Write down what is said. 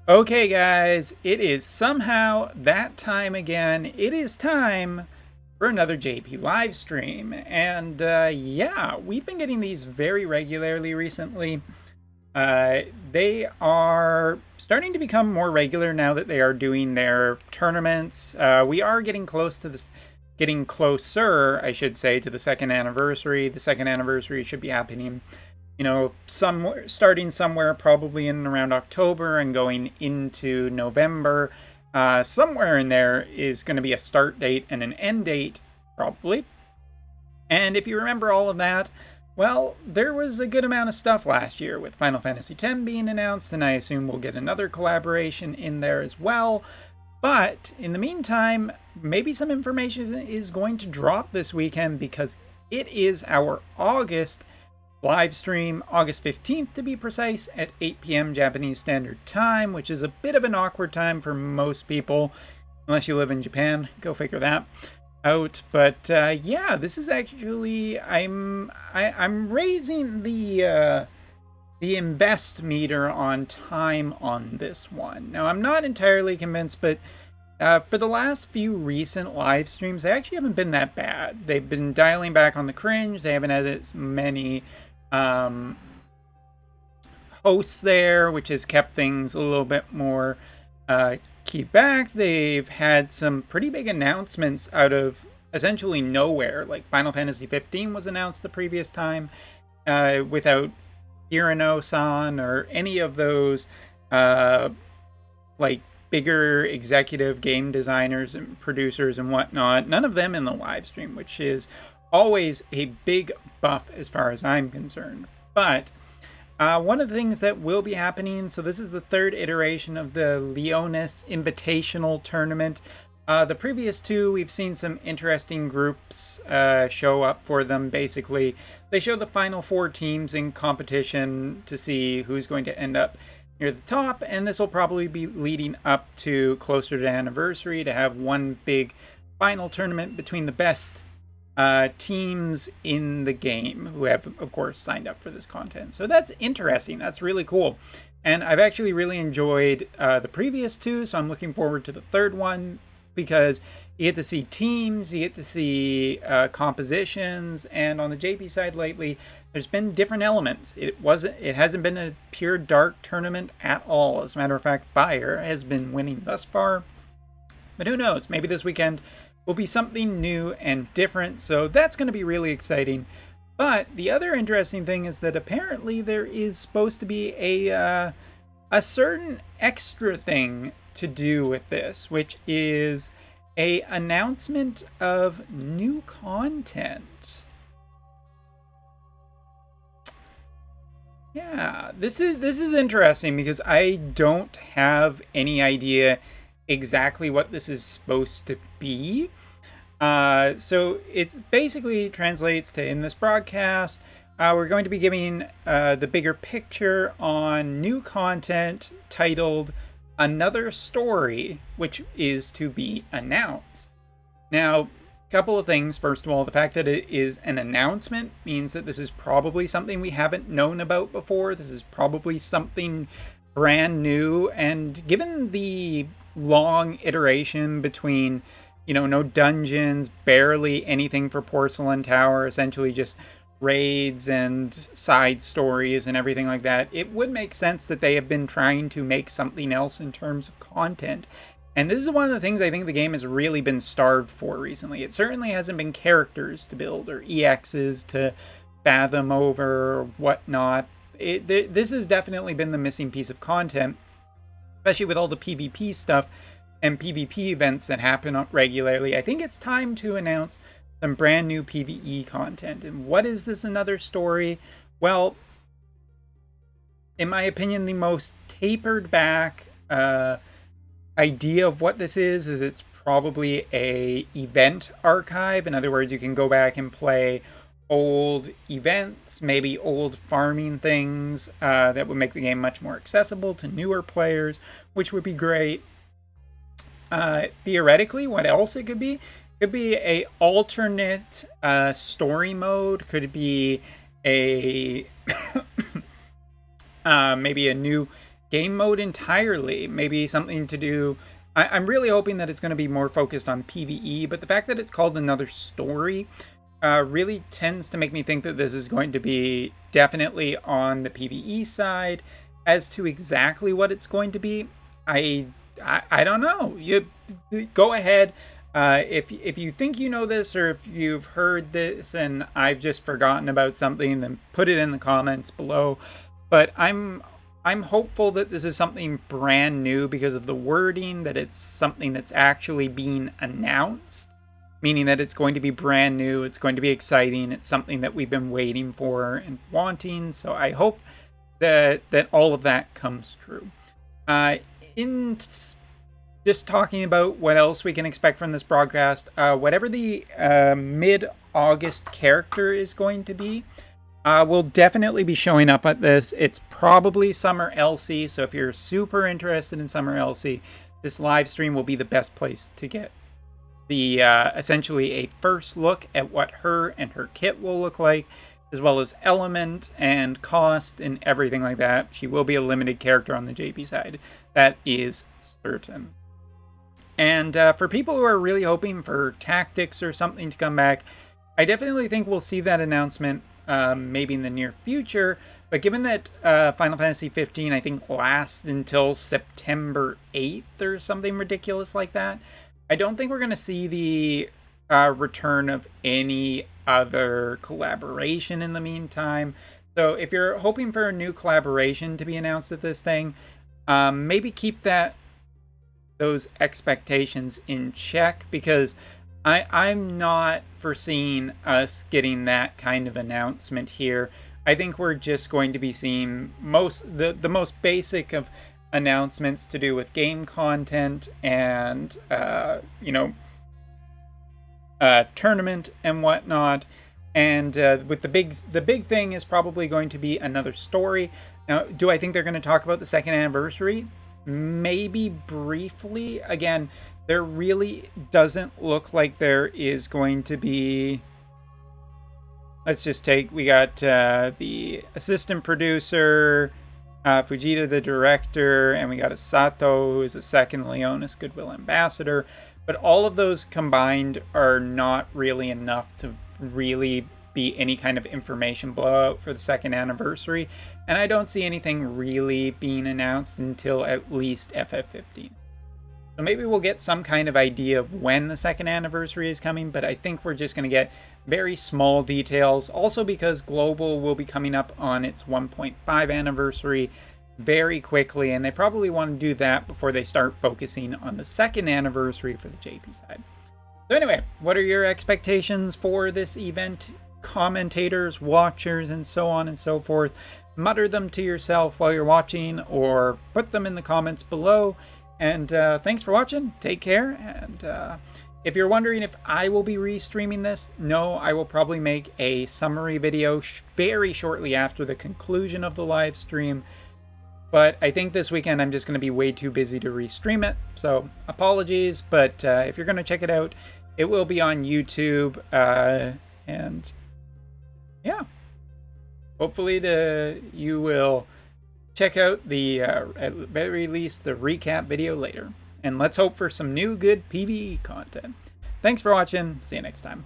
Okay, guys, it is somehow that time again. It is time for another JP live stream. And yeah, we've been getting these very regularly recently. They are starting to become more regular now that they are doing their tournaments. We are getting close to this, getting closer, I should say, to the second anniversary. The second anniversary should be happening, somewhere, starting somewhere probably in around October and going into November. Somewhere in there is going to be a start date and an end date, probably. And if you remember all of that, well, there was a good amount of stuff last year with Final Fantasy X being announced, and I assume we'll get another collaboration in there as well. But in the meantime, maybe some information is going to drop this weekend because it is our August live stream, August 15th to be precise, at 8 p.m. Japanese Standard Time, which is a bit of an awkward time for most people, unless you live in Japan. Go figure that out. But yeah, this is actually I'm raising the invest meter on time on this one. Now I'm not entirely convinced, but for the last few recent live streams, they actually haven't been that bad. They've been dialing back on the cringe. They haven't had as many hosts there, which has kept things a little bit more keyed back. They've had some pretty big announcements out of essentially nowhere. Like Final Fantasy 15 was announced the previous time without Hirano-san or any of those like bigger executive game designers and producers and whatnot. None of them in the live stream, which is always a big buff as far as I'm concerned. But one of the things that will be happening, so this is the third iteration of the Leonis Invitational Tournament. The previous two, we've seen some interesting groups show up for them. Basically, they show the final four teams in competition to see who's going to end up near the top, and this will probably be leading up to closer to anniversary to have one big final tournament between the best teams in the game who have, of course, signed up for this content. So that's interesting. That's really cool. And I've actually really enjoyed the previous two, so I'm looking forward to the third one because you get to see teams, you get to see compositions, and on the JP side lately, there's been different elements. It hasn't been a pure dark tournament at all. As a matter of fact, Fire has been winning thus far. But who knows? Maybe this weekend will be something new and different, so that's going to be really exciting. But the other interesting thing is that apparently there is supposed to be a certain extra thing to do with this, which is a announcement of new content. Yeah, this is interesting because I don't have any idea exactly what this is supposed to be. So it basically translates to, in this broadcast, we're going to be giving the bigger picture on new content titled Another Story, which is to be announced. Now, a couple of things. First of all, the fact that it is an announcement means that this is probably something we haven't known about before. This is probably something brand new, and given the long iteration between, no dungeons, barely anything for Porcelain Tower, essentially just raids and side stories and everything like that, it would make sense that they have been trying to make something else in terms of content. And this is one of the things I think the game has really been starved for recently. It certainly hasn't been characters to build or EXs to fathom over or whatnot. This has definitely been the missing piece of content, especially with all the PvP stuff and PvP events that happen regularly. I think it's time to announce some brand new PvE content. And what is this Another Story? Well, in my opinion, the most tapered back idea of what this is it's probably a event archive. In other words, you can go back and play old events, maybe old farming things that would make the game much more accessible to newer players, which would be great. Theoretically, what else it could be? Could be a alternate story mode. Could be a maybe a new game mode entirely. Maybe something to do. I'm really hoping that it's going to be more focused on PvE, but the fact that it's called Another Story really tends to make me think that this is going to be definitely on the PvE side. As to exactly what it's going to be, I don't know. You go ahead. If you think you know this, or if you've heard this and I've just forgotten about something, then put it in the comments below. But I'm hopeful that this is something brand new because of the wording, that it's something that's actually being announced, meaning that it's going to be brand new, it's going to be exciting, it's something that we've been waiting for and wanting. So I hope that all of that comes true. In just talking about what else we can expect from this broadcast, whatever the mid-August character is going to be, will definitely be showing up at this. It's probably Summer Elsie, so if you're super interested in Summer Elsie, this live stream will be the best place to get the essentially a first look at what her and her kit will look like, as well as element and cost and everything like that. She will be a limited character on the JP side. That is certain. And for people who are really hoping for tactics or something to come back, I definitely think we'll see that announcement maybe in the near future. But given that Final Fantasy 15, I think, lasts until September 8th or something ridiculous like that, I don't think we're going to see the return of any other collaboration in the meantime. So if you're hoping for a new collaboration to be announced at this thing, maybe keep those expectations in check, because I'm not foreseeing us getting that kind of announcement here. I think we're just going to be seeing the most basic of announcements to do with game content and tournament and whatnot. And with the big thing is probably going to be Another Story. Now, do I think they're going to talk about the second anniversary? Maybe briefly. Again, there really doesn't look like there is going to be. Let's just take. We got the assistant producer, Fujita the director, and we got Asato, who's the second Leonis Goodwill Ambassador. But all of those combined are not really enough to really be any kind of information blowout for the second anniversary. And I don't see anything really being announced until at least FF15. So maybe we'll get some kind of idea of when the second anniversary is coming, but I think we're just going to get very small details. Also because Global will be coming up on its 1.5 anniversary very quickly, and they probably want to do that before they start focusing on the second anniversary for the JP side. So anyway, what are your expectations for this event? Commentators, watchers, and so on and so forth. Mutter them to yourself while you're watching, or put them in the comments below. And thanks for watching. Take care. And if you're wondering if I will be restreaming this, no, I will probably make a summary video very shortly after the conclusion of the live stream. But I think this weekend I'm just going to be way too busy to restream it. So apologies, but if you're going to check it out, it will be on YouTube. And yeah, hopefully you will check out the, at the very least, the recap video later. And let's hope for some new good PvE content. Thanks for watching. See you next time.